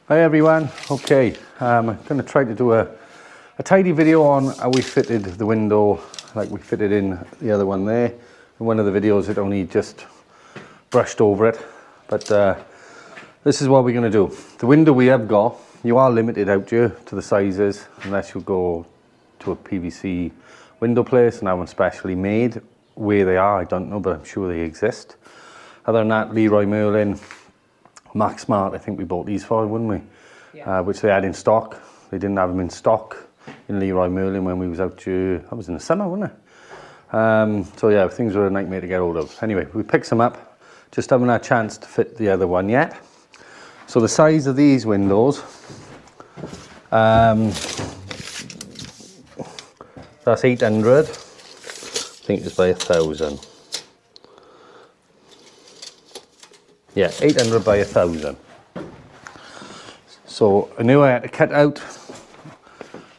Hi everyone. Okay, I'm going to try to do a tidy video on how we fitted the window like we fitted in the other one there. In one of the videos it only just brushed over it, but this is what we're going to do. The window we have got, you are limited out here to the sizes unless you go to a PVC window place and have one specially made. Where they are I don't know, but I'm sure they exist. Other than that, Leroy Merlin, Maxmart, I think we bought these for, wouldn't we? Yeah. Which they had in stock. They didn't have them in stock in Leroy Merlin when we was out to, that was in the summer, wasn't it? So yeah, things were a nightmare to get hold of. Anyway, we picked some up, just haven't had a chance to fit the other one yet. So the size of these windows, that's 800, I think it's by 1,000. Yeah, 800 by 1,000. So I knew I had to cut out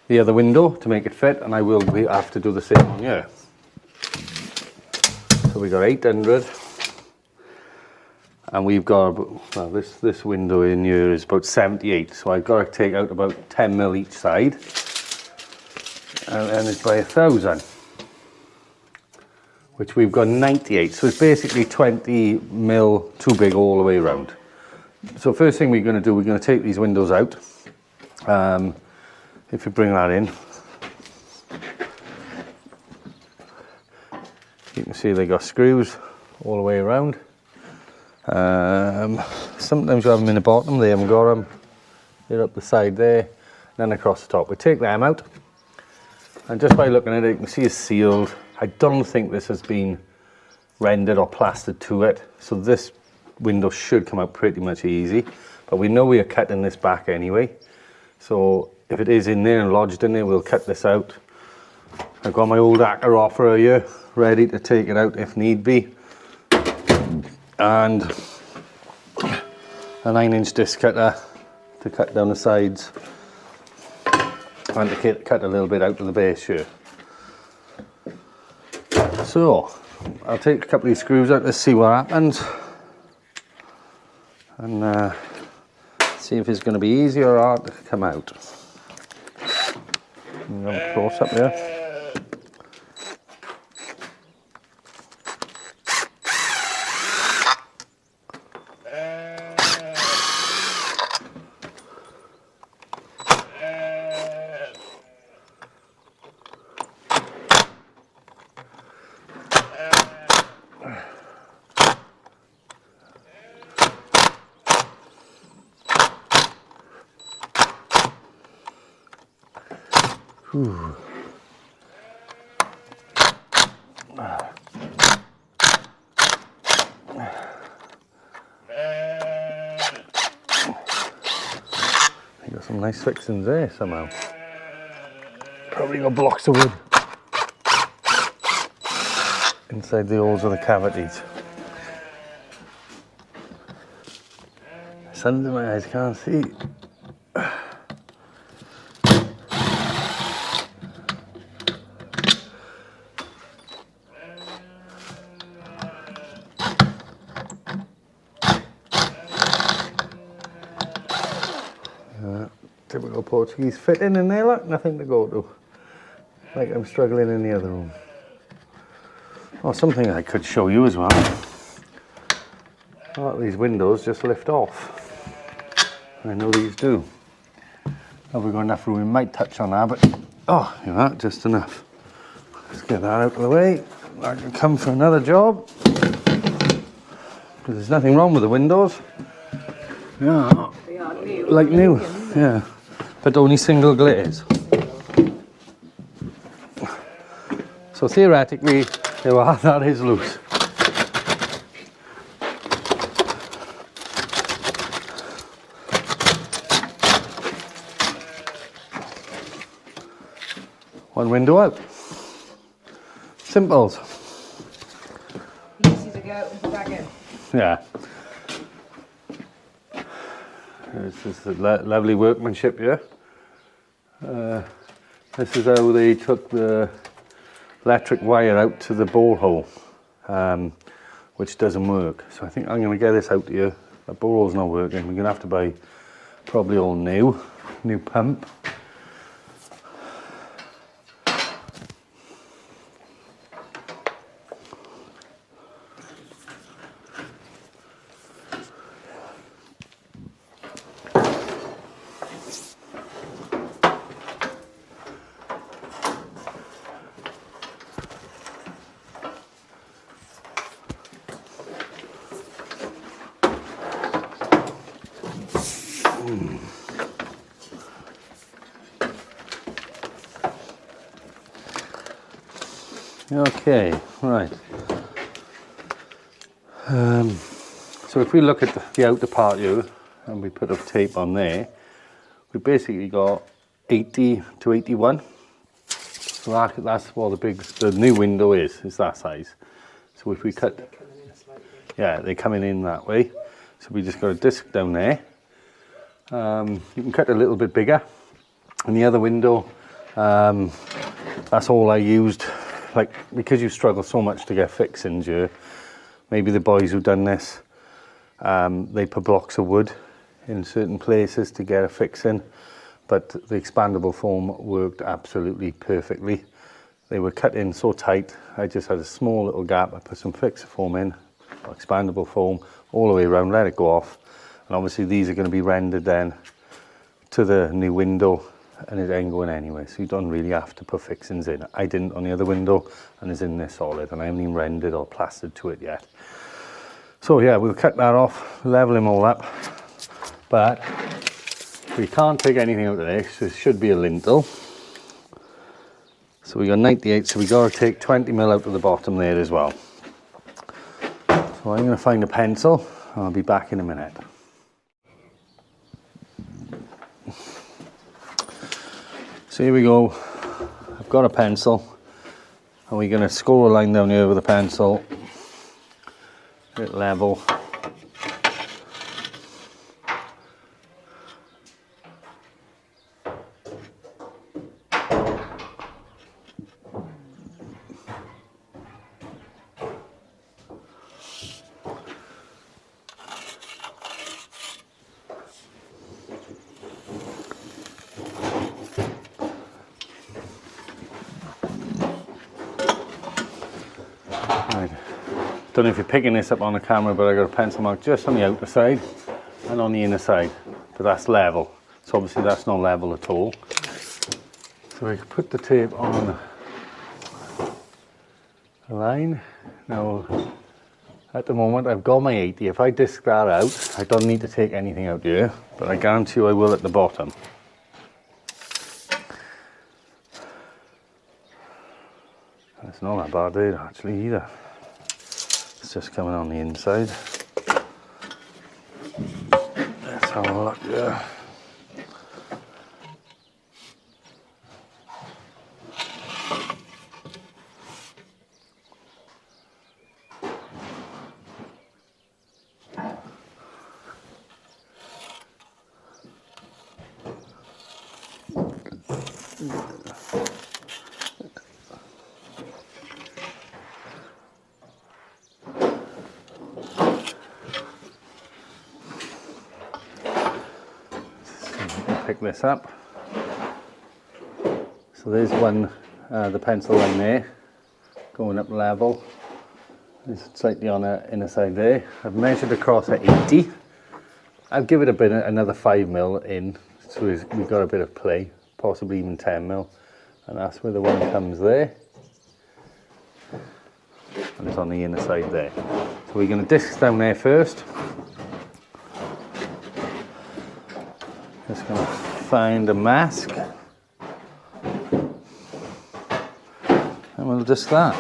the other window to make it fit, and I will have to do the same on here. So we got 800, and we've got, well, this window in here is about 78, so I've got to take out about 10 mil each side, and then it's by 1,000. Which we've got 98, so it's basically 20 mil too big all the way around. So first thing we're going to do, we're going to take these windows out. If you bring that in, you can see they got screws all the way around. Sometimes you have them in the bottom, they haven't got them. They're up the side there, then across the top. We take them out, and just by looking at it, you can see it's sealed. I don't think this has been rendered or plastered to it, so this window should come out pretty much easy, but we know we are cutting this back anyway, so if it is in there and lodged in there, we'll cut this out. I've got my old acca offer here ready to take it out if need be, and a 9-inch disc cutter to cut down the sides and to cut a little bit out of the base here. So I'll take a couple of these screws out, let's see what happens, and see if it's going to be easy or hard to come out. I'm going to close up there. Whew. You got some nice fixings there somehow. Probably got blocks of wood inside the holes of the cavities. Sun's in my eyes, can't see. Typical Portuguese fitting in there, look, nothing to go to. Like I'm struggling in the other room. Oh, something I could show you as well. A lot of these windows just lift off. I know these do. Have we got enough room? We might touch on that, but oh, you know, just enough. Let's get that out of the way. I can come for another job. Because there's nothing wrong with the windows. Yeah, They are new. like new. Yeah. But only single glaze. So theoretically, that is loose. One window out. Simples. Easy to go out and put back in. Yeah. This is the lovely workmanship here. This is how they took the electric wire out to the borehole, which doesn't work. So I think I'm going to get this out here. The borehole's not working. We're going to have to buy probably all new pump. Okay, right. So if we look at the outer part here and we put a tape on there, we basically got 80 to 81. So that's what the new window is that size. So if we cut, yeah, they're coming in that way. So we just got a disc down there. You can cut a little bit bigger. And the other window, that's all I used. Like, because you struggle so much to get fixings here, maybe the boys who've done this, they put blocks of wood in certain places to get a fixing, but the expandable foam worked absolutely perfectly. They were cut in so tight, I just had a small little gap. I put some fixer foam in, or expandable foam, all the way around, let it go off. And obviously these are going to be rendered then to the new window, and it ain't going anywhere, so you don't really have to put fixings in. I didn't on the other window, and it's in there solid, and I haven't even rendered or plastered to it yet. So yeah, we'll cut that off, level them all up, but we can't take anything out of there, so it should be a lintel. So we got 98, so we got to take 20 mil out of the bottom there as well. So I'm going to find a pencil, and I'll be back in a minute. So here we go, I've got a pencil, and we're going to score a line down here with a pencil, get it level. Don't know if you're picking this up on the camera, but I got a pencil mark just on the outer side and on the inner side, but that's level. So obviously that's not level at all. So I can put the tape on the line. Now, at the moment I've got my 80. If I disc that out, I don't need to take anything out here, but I guarantee you I will at the bottom. It's not that bad there actually either. It's just coming on the inside. Let's have a look there. Pick this up. So there's one, the pencil line there, going up level. It's slightly on the inner side there. I've measured across at 80. I'll give it a bit, another 5 mil in, so we've got a bit of play, possibly even 10 mil. And that's where the one comes there. And it's on the inner side there. So we're going to disc down there first. Just going to find a mask, and we'll disc that.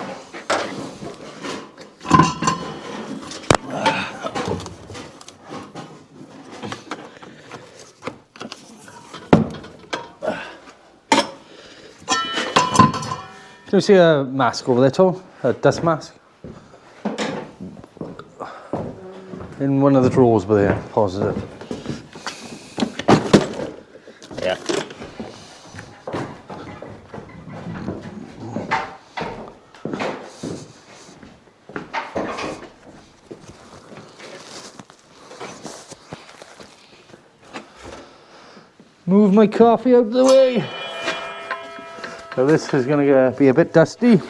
Can you see a mask over there, Tom? A dust mask? In one of the drawers over there, positive. Yeah. Move my coffee out of the way. So this is going to be a bit dusty.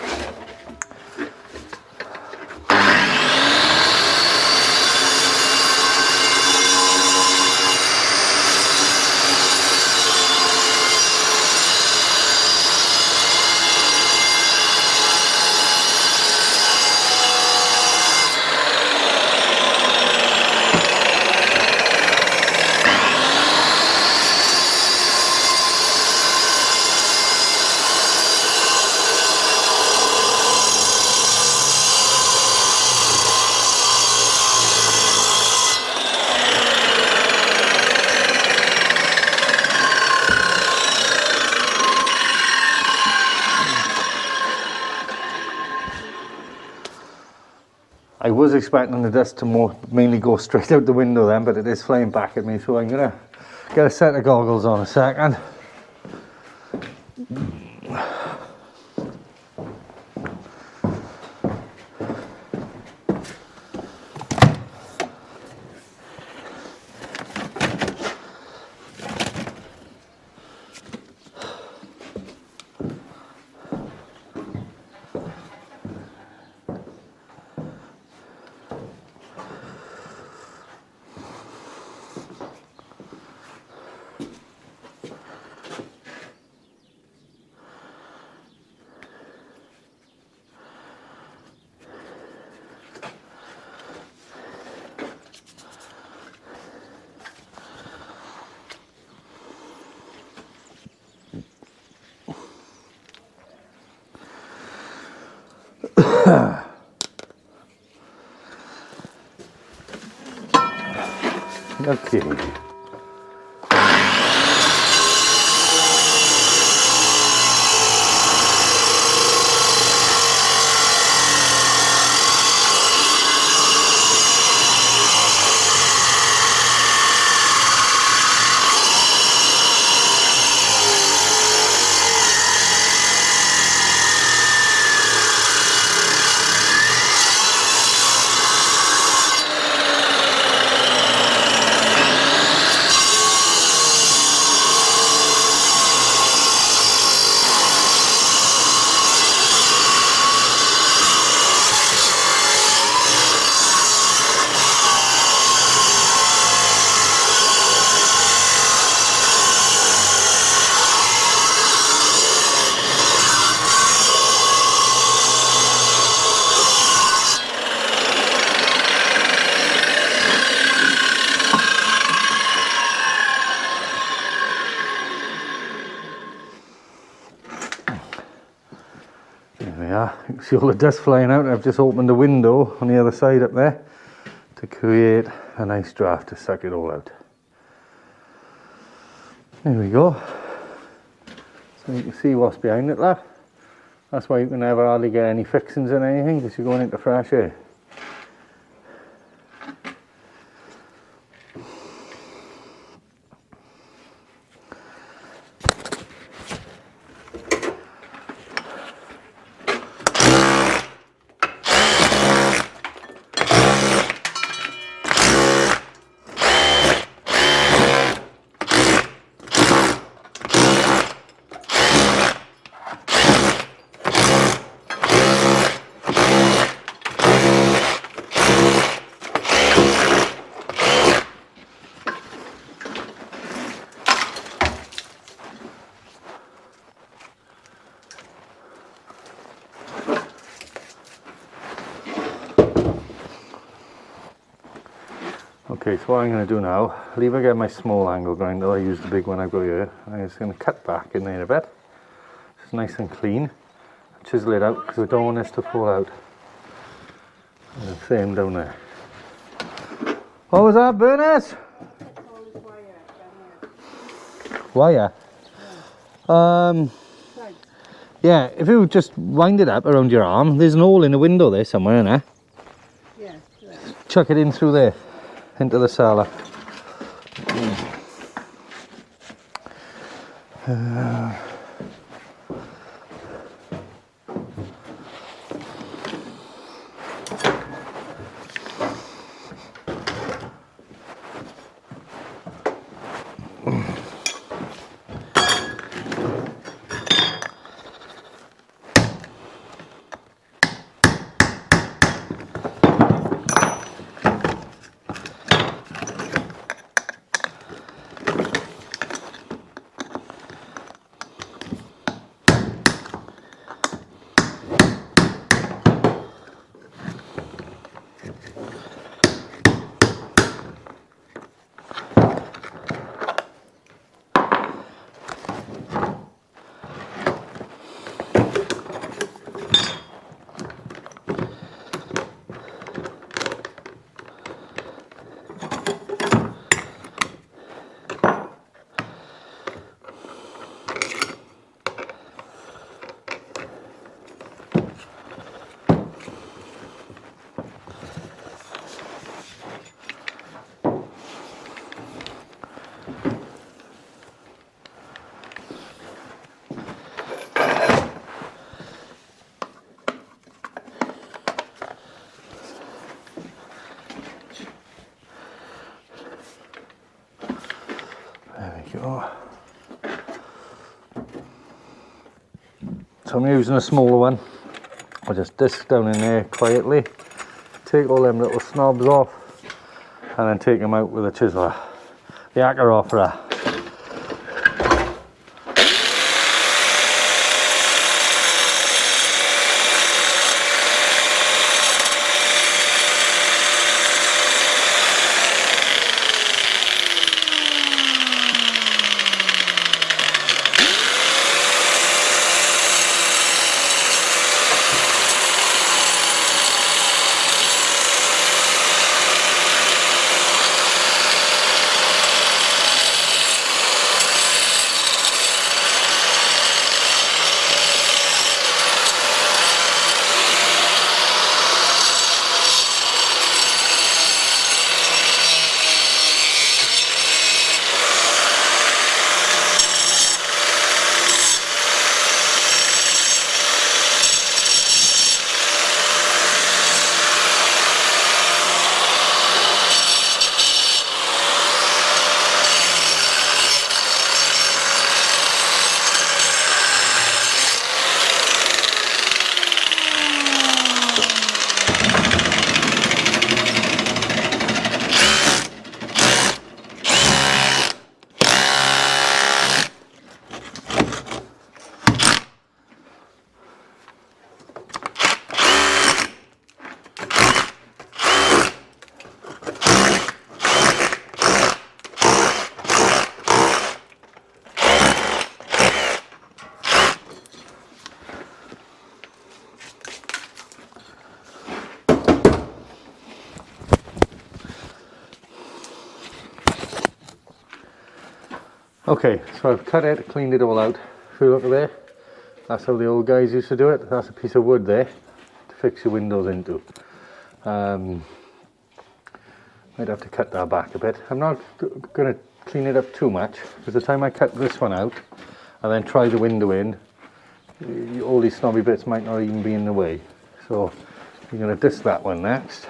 I was expecting the dust to mainly go straight out the window then, but it is flying back at me, so I'm gonna get a set of goggles on a second. Okay. You can see all the dust flying out. I've just opened the window on the other side up there to create a nice draft to suck it all out. There we go. So you can see what's behind it, lad. That's why you can never hardly get any fixings or anything, because you're going into fresh air. Okay, so what I'm going to do now, leave I get my small angle grinder, I use the big one I've got here, I'm just going to cut back in there a bit, just nice and clean, chisel it out because I don't want this to fall out, and the same down there. What was that, Bernice? Wire? Yeah, if you just wind it up around your arm, there's an hole in the window there somewhere, isn't there? Yeah. Chuck it in through there, into the cellar. So I'm using a smaller one. I'll just disc down in there quietly, take all them little snobs off, and then take them out with a chisel. The acca off for that. Okay, so I've cut it, cleaned it all out. If you look at there, that's how the old guys used to do it. That's a piece of wood there to fix your windows into. Might have to cut that back a bit. I'm not going to clean it up too much, because the time I cut this one out and then try the window in, all these snobby bits might not even be in the way. So you're going to disc that one next.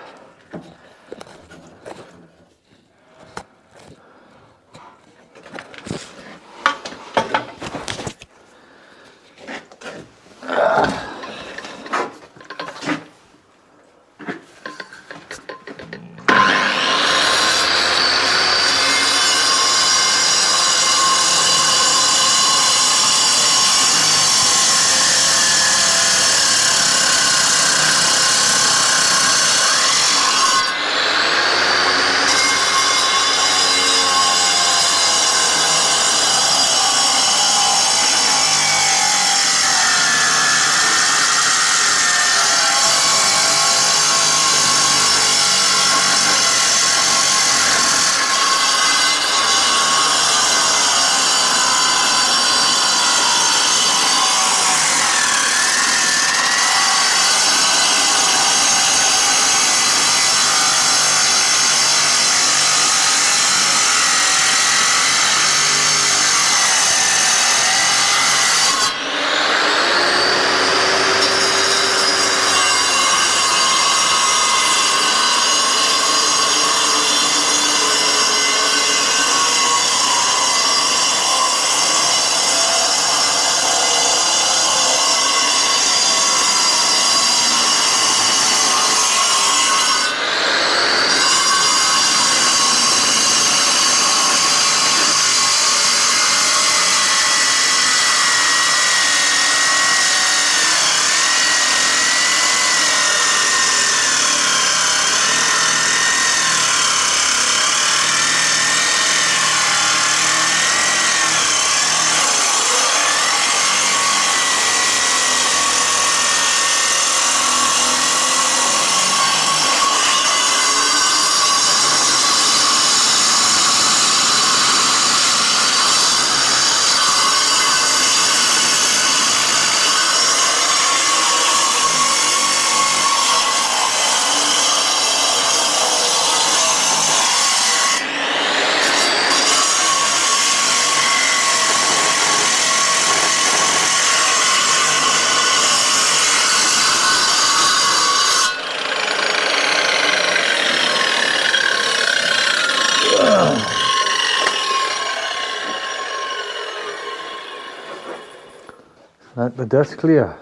let the dust clear.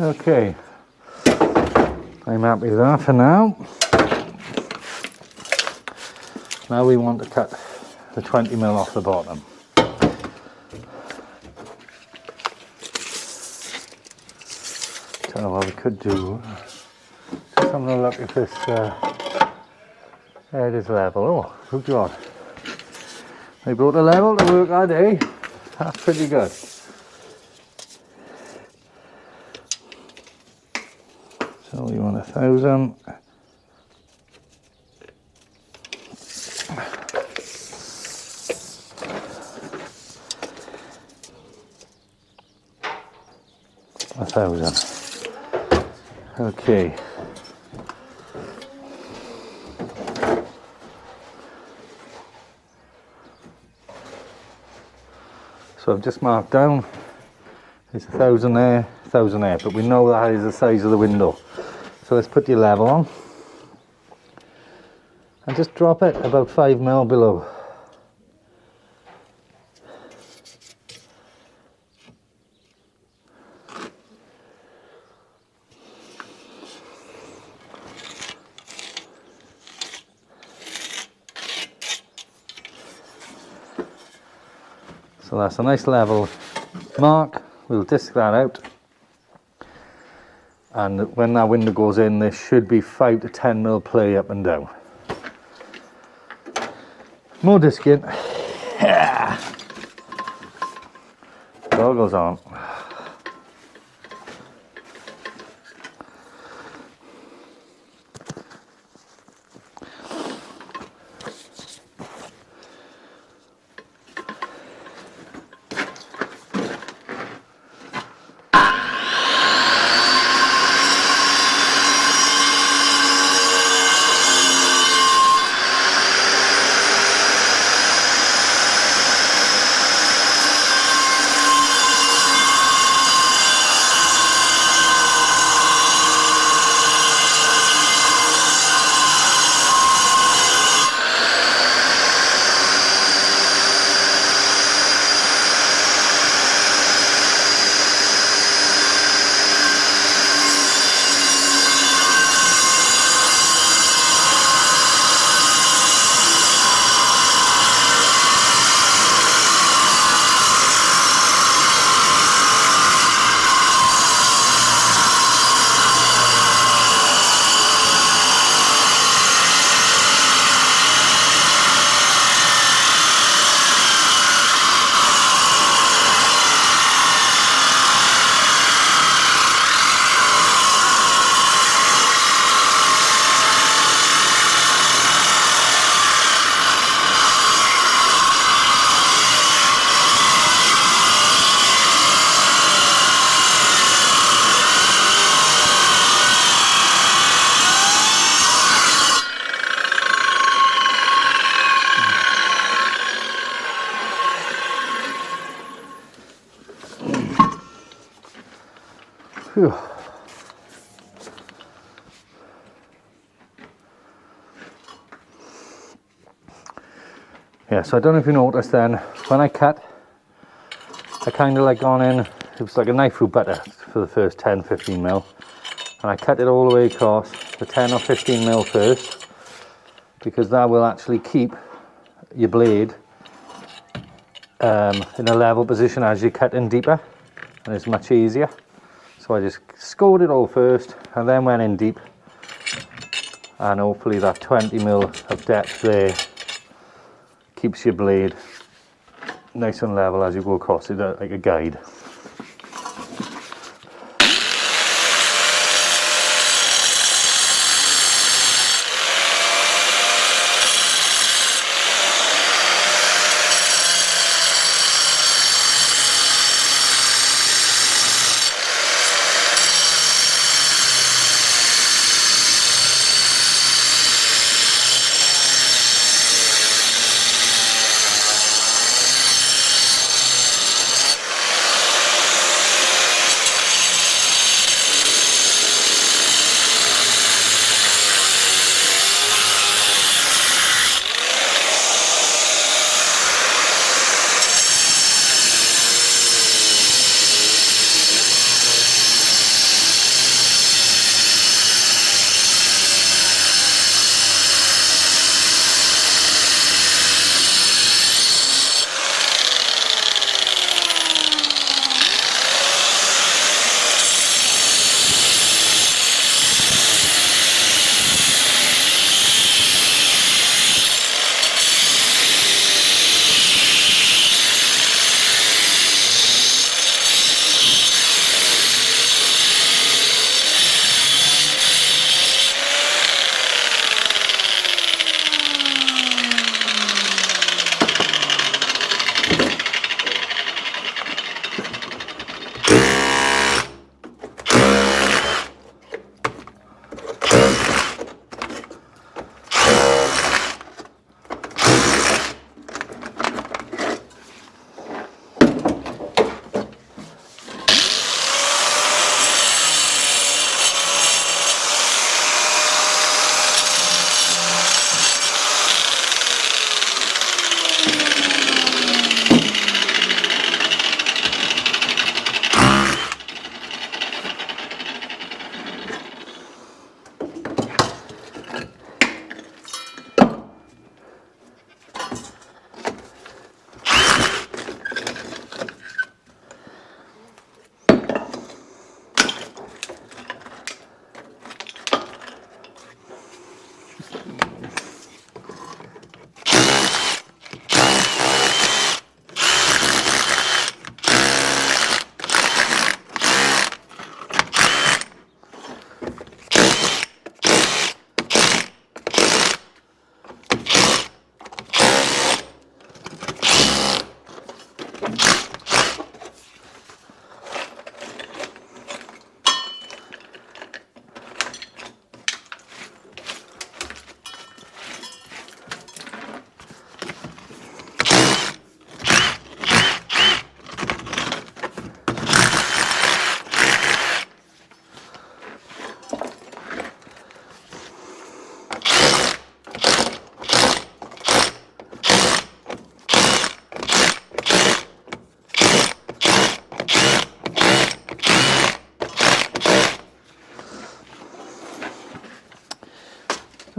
Okay, I'm happy with that for now. Now we want to cut the 20mm off the bottom. Don't know what we could do. Just having a look if this it is level. Oh, good God. They brought a level to work that day. That's pretty good. So we want 1,000. Okay. So I've just marked down. There's 1,000 there, 1,000 there, but we know that is the size of the window. So let's put your level on and just drop it about 5mm below. So that's a nice level mark. We'll disc that out, and when that window goes in, there should be 5 to 10mm play up and down. More disking. Goggles on. Yeah, so I don't know if you noticed then, when I cut, I kind of like gone in, it was like a knife through butter for the first 10-15 mil. And I cut it all the way across the 10 or 15 mil first, because that will actually keep your blade in a level position as you cut in deeper, and it's much easier. So I just scored it all first and then went in deep, and hopefully that 20 mil of depth there keeps your blade nice and level as you go across it, like a guide.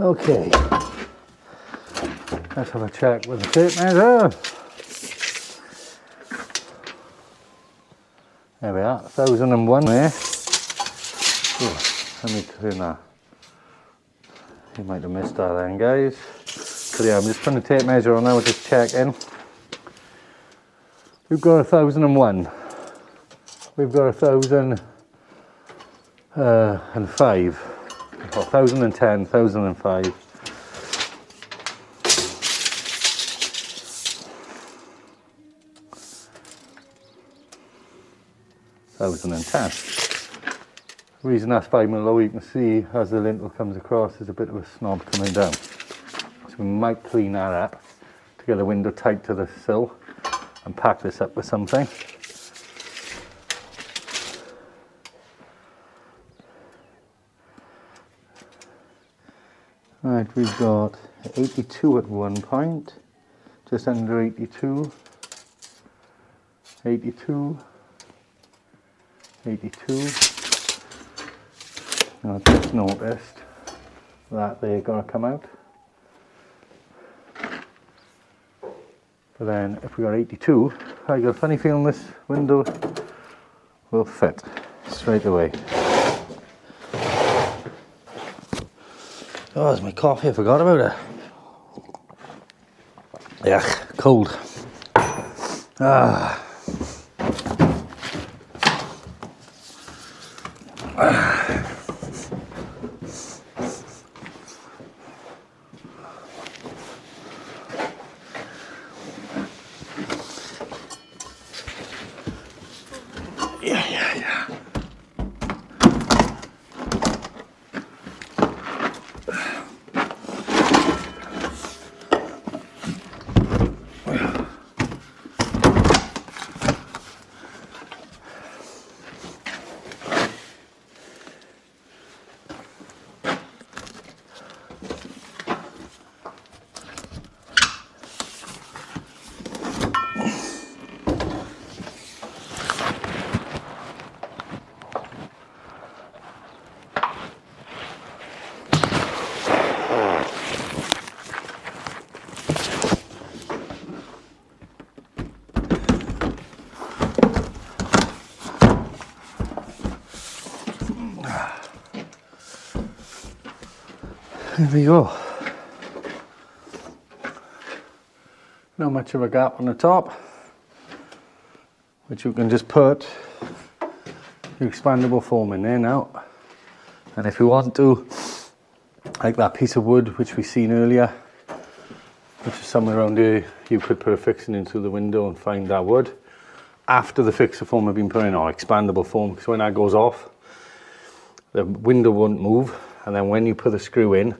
Okay, let's have a check with the tape measure. There we are, 1001 there. Oh, let me turn that. You might have missed that then, guys. So yeah, I'm just putting the tape measure on now, just checking. We've got 1001. We've got 1005. 1010, 1005. 1010. The reason that's 5 mil low, you can see as the lintel comes across, there's a bit of a snob coming down. So we might clean that up to get the window tight to the sill and pack this up with something. Right, we've got 82 at one point, just under 82, 82, 82. Now I've just noticed that they're going to come out. But then if we got 82, I got a funny feeling this window will fit straight away. Oh, there's my coffee, I forgot about it. Yeah, cold. Ah. Yeah. There we go. Not much of a gap on the top, which you can just put your expandable foam in there now. And if you want to, like that piece of wood which we seen earlier, which is somewhere around here, you could put a fixing into the window and find that wood. After the fixer foam have been put in, or expandable foam, because when that goes off, the window won't move. And then when you put the screw in,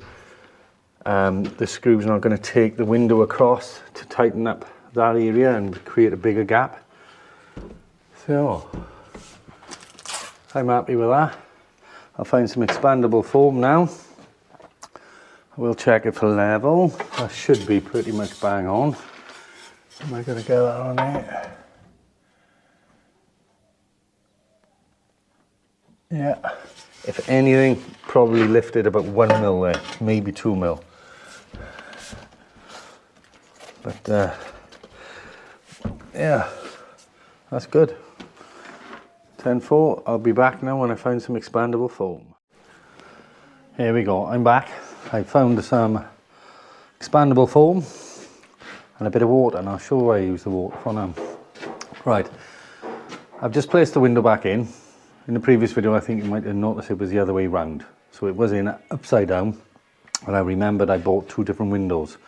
the screw's not going to take the window across to tighten up that area and create a bigger gap. So, I'm happy with that. I'll find some expandable foam now. We'll check it for level. That should be pretty much bang on. Am I going to get that on there? Yeah. If anything, probably lifted about 1 mil there, maybe 2 mil. But yeah, that's good. 10-4, I'll be back now when I find some expandable foam. Here we go, I'm back. I found some expandable foam and a bit of water, and I'll show you where I use the water for now. Right, I've just placed the window back in. In the previous video, I think you might have noticed it was the other way round. So it was in upside down, and I remembered I bought 2 different windows.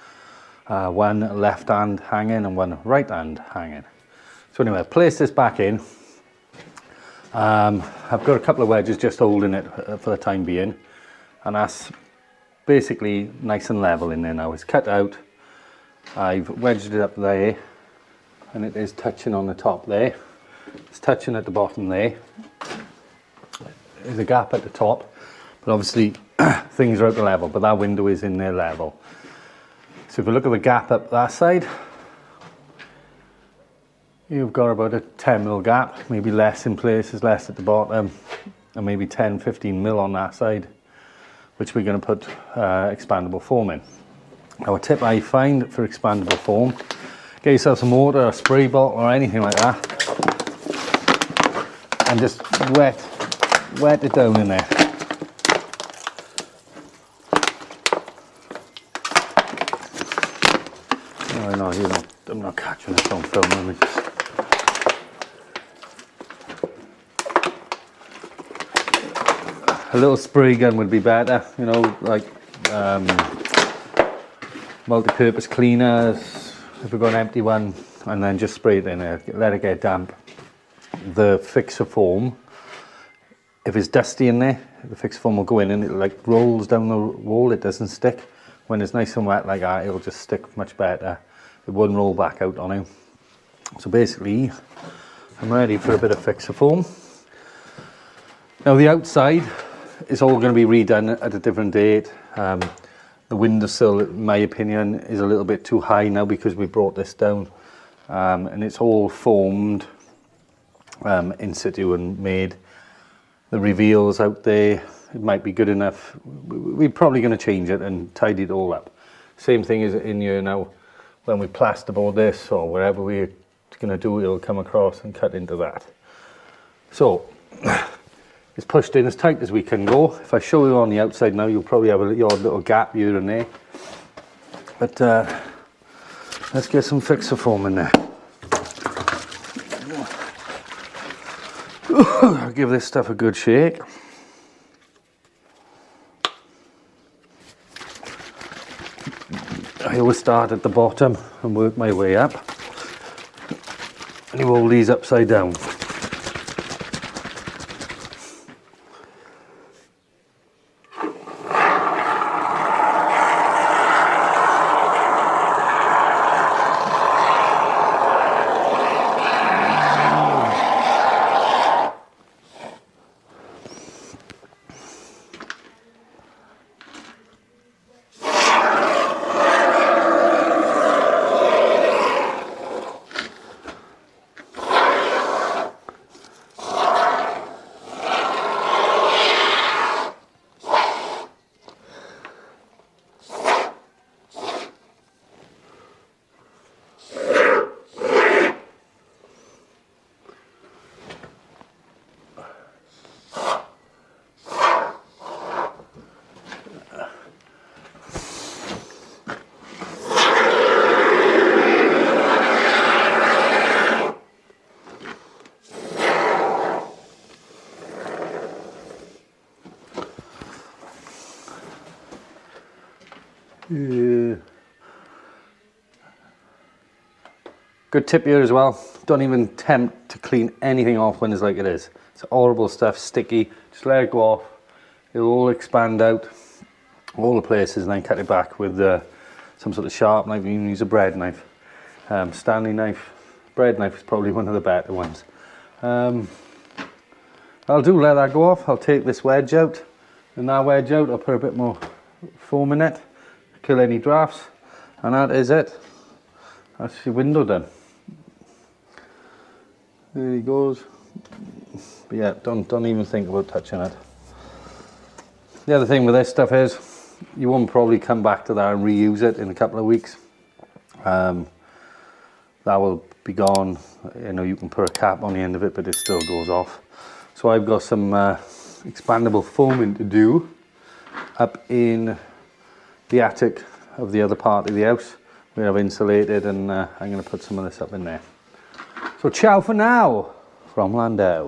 One left hand hanging and one right hand hanging. So anyway, I placed this back in. I've got a couple of wedges just holding it for the time being, and that's basically nice and level in there now. It's cut out. I've wedged it up there, and it is touching on the top there. It's touching at the bottom there. There's a gap at the top, but obviously things are at the level, but that window is in there level. So if you look at the gap up that side, you've got about a 10 mil gap, maybe less in places, less at the bottom, and maybe 10-15 mil on that side, which we're going to put expandable foam in. Now a tip I find for expandable foam, get yourself some water, a spray bottle or anything like that, and just wet it down in there. Oh no, I'm not catching this on film. Let me just... A little spray gun would be better, you know, like multi-purpose cleaners. If we've got an empty one, and then just spray it in there, let it get damp. The fixer foam, if it's dusty in there, the fixer foam will go in and it like rolls down the wall, it doesn't stick. When it's nice and wet like that, it'll just stick much better. It wouldn't roll back out on you. So basically, I'm ready for a bit of fixer foam. Now the outside is all going to be redone at a different date. The windowsill, in my opinion, is a little bit too high now because we brought this down, and it's all foamed in situ and made. The reveals out there, it might be good enough. We're probably going to change it and tidy it all up. Same thing as in here now. When we plasterboard this or wherever we're going to do, it'll come across and cut into that. So it's pushed in as tight as we can go. If I show you on the outside now, you'll probably have a little gap here and there. But let's get some fixer foam in there. I'll give this stuff a good shake. I always start at the bottom and work my way up. And you roll these upside down. Good tip here as well, don't even attempt to clean anything off when it's like it is. It's horrible stuff, sticky, just let it go off. It'll all expand out, all the places, and then cut it back with some sort of sharp knife. You can even use a bread knife. Stanley knife, bread knife is probably one of the better ones. I'll let that go off. I'll take this wedge out, and that wedge out, I'll put a bit more foam in it, kill any drafts, and that is it. That's your window done. There he goes. But yeah, don't even think about touching it. The other thing with this stuff is you won't probably come back to that and reuse it in a couple of weeks. That will be gone. You know, you can put a cap on the end of it, but it still goes off. So I've got some expandable foaming to do up in the attic of the other part of the house. We have insulated, and I'm going to put some of this up in there. So ciao for now from Landau.